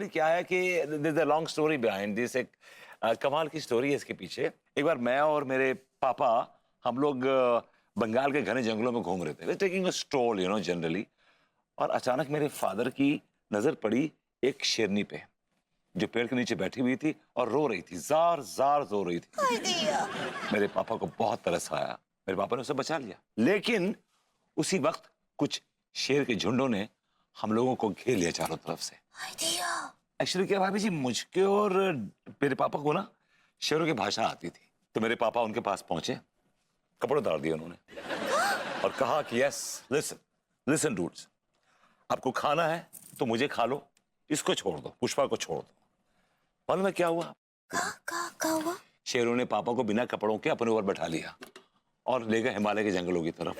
क्या है कि there's a long story behind this, एक कमाल की स्टोरी है इसके पीछे। एक बार मैं और मेरे पापा हम लोग बंगाल के घने जंगलों में घूम रहे थे, taking a stroll you know generally, और अचानक मेरे फादर की नजर पड़ी एक शेरनी पे जो पेड़ के नीचे बैठी हुई थी और रो रही थी, जार जार रो रही थी। मेरे पापा को बहुत तरस आया, मेरे पापा ने उसे बचा लिया, लेकिन उसी वक्त कुछ शेर के झुंडों ने हम लोगों को घेर लिया चारों तरफ से। एक्चुअली क्या भाभी जी, मुझके और मेरे पापा को ना शेरों की भाषा आती थी, तो मेरे पापा उनके पास पहुंचे, कपड़े उतार दिए उन्होंने और कहा कि यस लिसन लिसन डूड्स, आपको खाना है तो मुझे खा लो, इसको छोड़ दो, पुष्पा को छोड़ दो। मालूम है क्या हुआ? क्या हुआ? शेरों ने पापा को बिना कपड़ों के अपने ऊपर बैठा लिया और ले गए हिमालय के जंगलों की तरफ।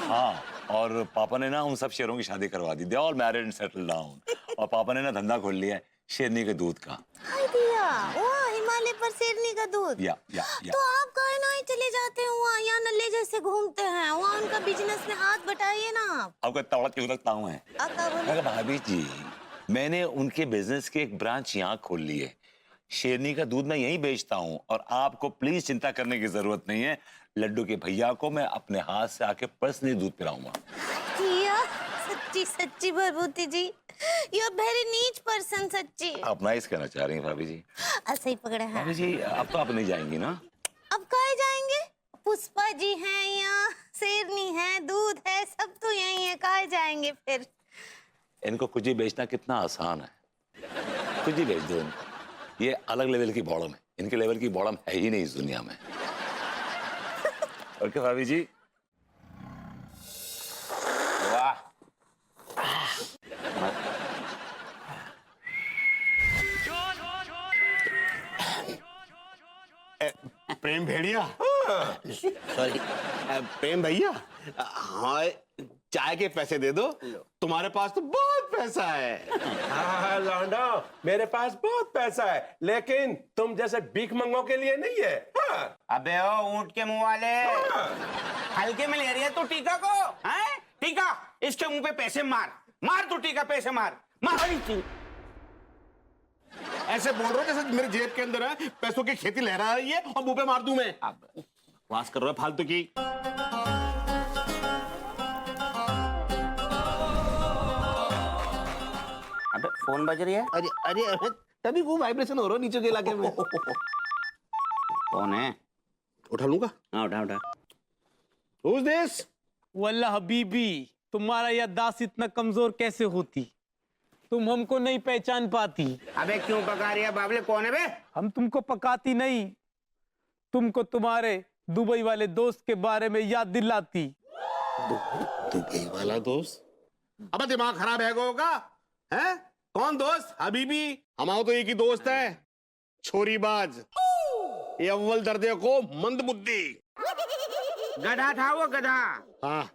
हाँ, और पापा ने ना उन सब शेरों की शादी करवा दी, they all married and settle down. और पापा ने ना धंधा खोल लिया है शेरनी के दूध का। हिमालय पर शेरनी का दूध। या। तो आप कहे ना ही चले जाते हैं वहाँ, यहाँ नल्ले जैसे घूमते हैं, वहाँ उनका बिजनेस में हाथ बटाइए ना आप। आपका तवड़त क्यों लगता हूँ मैं? भाभी जी, मैंने उनके बिजनेस की एक ब्रांच यहाँ खोल ली है, शेरनी का दूध मैं यहीं बेचता हूँ, और आपको प्लीज चिंता करने की जरूरत नहीं है, लड्डू के भैया को मैं अपने हाथ से आके पर्सनली दूध पिलाऊंगा। सच्ची सच्ची भरभूति जी, यू आर वेरी नीच पर्सन, सच्ची। आप नाइस कहना चाह रही हैं भाभी जी? ऐसा ही पकड़ा है भाभी जी, अब तो आप नहीं जाएंगी ना? अब कहाँ जाएंगे? पुष्पा जी हैं यहाँ, शेरनी है, दूध है, सब तो यही है, कहाँ जाएंगे फिर? इनको कुछ भी बेचना कितना आसान है, कुछ भी बेच दो इनको, ये अलग लेवल की बॉडम है, इनके लेवल की बॉडम है ही नहीं इस दुनिया में। ओके भाभी जी। वाह, प्रेम भेड़िया, सॉरी प्रेम भैया, हाँ चाय के पैसे दे दो, तुम्हारे पास तो बहुत पैसा है। हाँ लौंडो, मेरे पास बहुत पैसा है, लेकिन तुम जैसे भीख मंगों के लिए नहीं है। हाँ। अबे ओ ऊंट के मुंह वाले, हल्के में ले रही है तू टीका को? हैं? टीका, इसके मुंह पे पैसे मार, मार तू टीका, पैसे मार, मार। ऐसे बोल रहे हो जैसे मेरे जेब के अंदर है पैसों की खेती लहरा रही है और मुंह पे मार दूं मैं। बकवास कर रहे हो फालतू की। अबे फोन बज रही है। अरे अरे अरे, तभी वो वाइब्रेशन हो रहा है नीचे के इलाके में। कौन है? उठा लूंगा? हाँ उठा उठा। Who's this? वल्लाह हबीबी, तुम्हारा याददाश्त इतना कमजोर कैसे होती, तुम हमको नहीं पहचान पाती। अबे क्यों पका रही है बाबले, कौन है बे? हम तुमको पकाती नहीं, तुमको तुम्हारे दुबई वाले दोस्त के बारे में याद दिलाती। दुबई वाला दोस्त? अब दिमाग खराब है होगा, हैं? कौन दोस्त? हबीबी, हमारा तो एक ही दोस्त है, छोरीबाज, ये अव्वल दर्जे को मंदबुद्धि। गधा था वो, गधा। हाँ।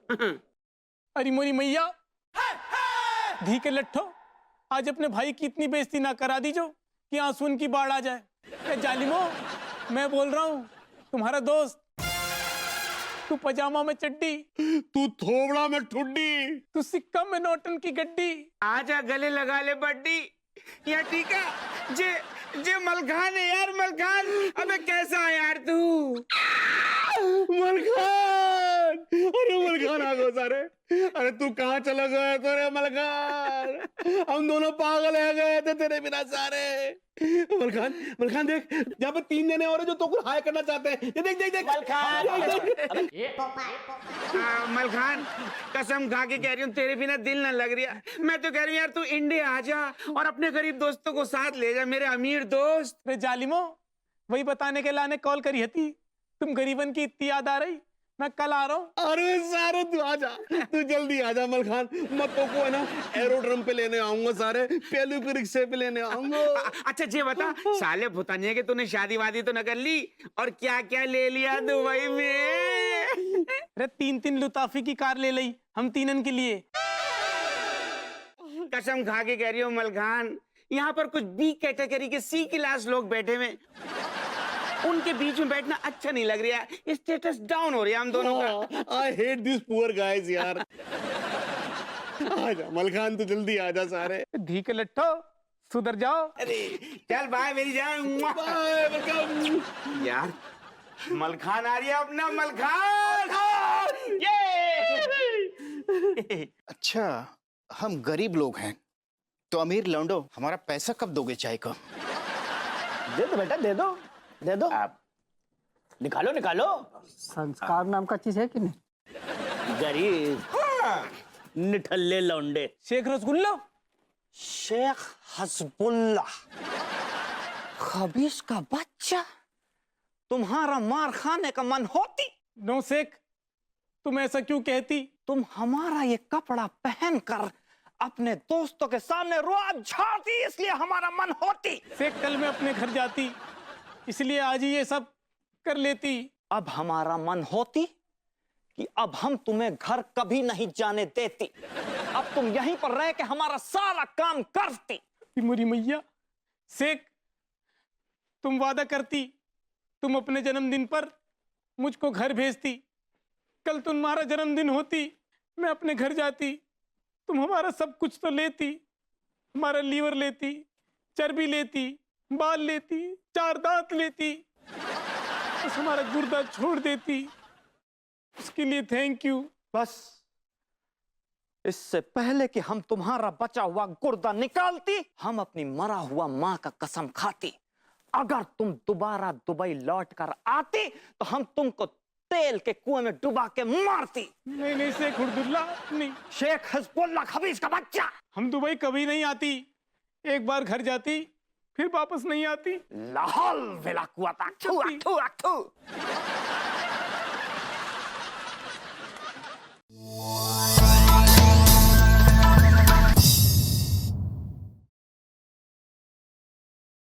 अरे मोरी मैया, धी के लट्ठो, आज अपने भाई की इतनी बेइज्जती ना करा दीजो कि आंसू की बाढ़ आ जाए। क्या जालिमो, मैं बोल रहा हूँ तुम्हारा दोस्त, तू पजामा में चड्डी, तू थोबड़ा में ठुड्डी, तू सिक्का में नोटन की गड्डी। आजा गले लगा ले बड्डी, या ठीक है जे जे मलखान है यार, मलखान। अबे कैसा है यार तू? मलखान, अरे मलखान आ गए सारे। अरे तू कहाँ चला गया तेरे मलखान? हम दोनों पागल है गए थे तेरे बिना सारे। मलखान, मलखान देख, यहाँ पे 3 जने और हैं जो तो को हाय करना चाहते हैं। ये देख देख देख मलखान। मलखान, कसम खा के कह रही हूँ तेरे बिना दिल ना लग रही है। मैं तो कह रही हूँ यार तू इंडिया आ जा और अपने गरीब दोस्तों को साथ ले जा, मेरे अमीर दोस्त। अरे जालिमो, वही बताने के लाने कॉल करी थी, तुम गरीबन की इतनी याद आ रही, मैं कल आ रहा हूँ। अरे सारे तू आजा, तू जल्दी आजा मलखान, मैं तो को है ना एरोड्रम पे लेने आऊंगा सारे, पेलू के रिक्शे पे लेने आऊंगा। अच्छा जी बता, साले भुतानिया के तूने शादी वादी तो न कर ली, और क्या क्या ले लिया दुबई में? अरे 3-3 लुताफी की कार ले ली हम तीनन के लिए। कसम खा के कह रही हूँ मलखान, यहाँ पर कुछ बी कैटेगरी के सी क्लास लोग बैठे हुए, उनके बीच में बैठना अच्छा नहीं लग रहा है, स्टेटस डाउन हो रहा है हम दोनों का। I hate these poor guys यार। आजा मलखान, तू जल्दी आजा सारे। धी के लट्ठो, सुधर जाओ। अरे चल बाय मेरी जान। बाय मलखान। यार मलखान आ रही है अपना मलखान। ये अच्छा, हम गरीब लोग हैं तो अमीर लौंडो हमारा पैसा कब दोगे चाय का? दे दो बेटा, दे दो, दे दो। निकालो निकालो। संस्कार नाम का चीज है कि नहीं? गरीब निठल्ले लौंडे। शेख रसगुल्ला। शेख हसबुल्ला, खबीस का बच्चा। तुम्हारा मार खाने का मन होती? नो शेख, तुम ऐसा क्यों कहती? तुम हमारा ये कपड़ा पहनकर अपने दोस्तों के सामने रोब झाड़ती, इसलिए हमारा मन होती। शेख कल मैं अपने घर जाती, इसलिए आज ही ये सब कर लेती। अब हमारा मन होती कि अब हम तुम्हें घर कभी नहीं जाने देती। अब तुम यहीं पर रह के हमारा सारा काम करती। मेरी मैया, शेख तुम वादा करती, तुम अपने जन्मदिन पर मुझको घर भेजती। कल तुम्हारा जन्मदिन होती, मैं अपने घर जाती, तुम हमारा सब कुछ तो लेती। हमारा लीवर लेती, चर्बी लेती, बाल लेती, 4 दांत लेती, बस हमारा गुर्दा छोड़ देती। उसके लिए थैंक यू। बस इससे पहले कि हम तुम्हारा बचा हुआ गुर्दा निकालती, हम अपनी मरा हुआ माँ का कसम खाती, अगर तुम दोबारा दुबई लौट कर आती तो हम तुमको तेल के कुएं में डुबा के मारती। नहीं नहीं शेख हुर्दुल्ला, नहीं। शेख हिजबुल्ला खबीस का बच्चा। हम दुबई कभी नहीं आती, एक बार घर जाती फिर वापस नहीं आती। लाहौल विला कुआता।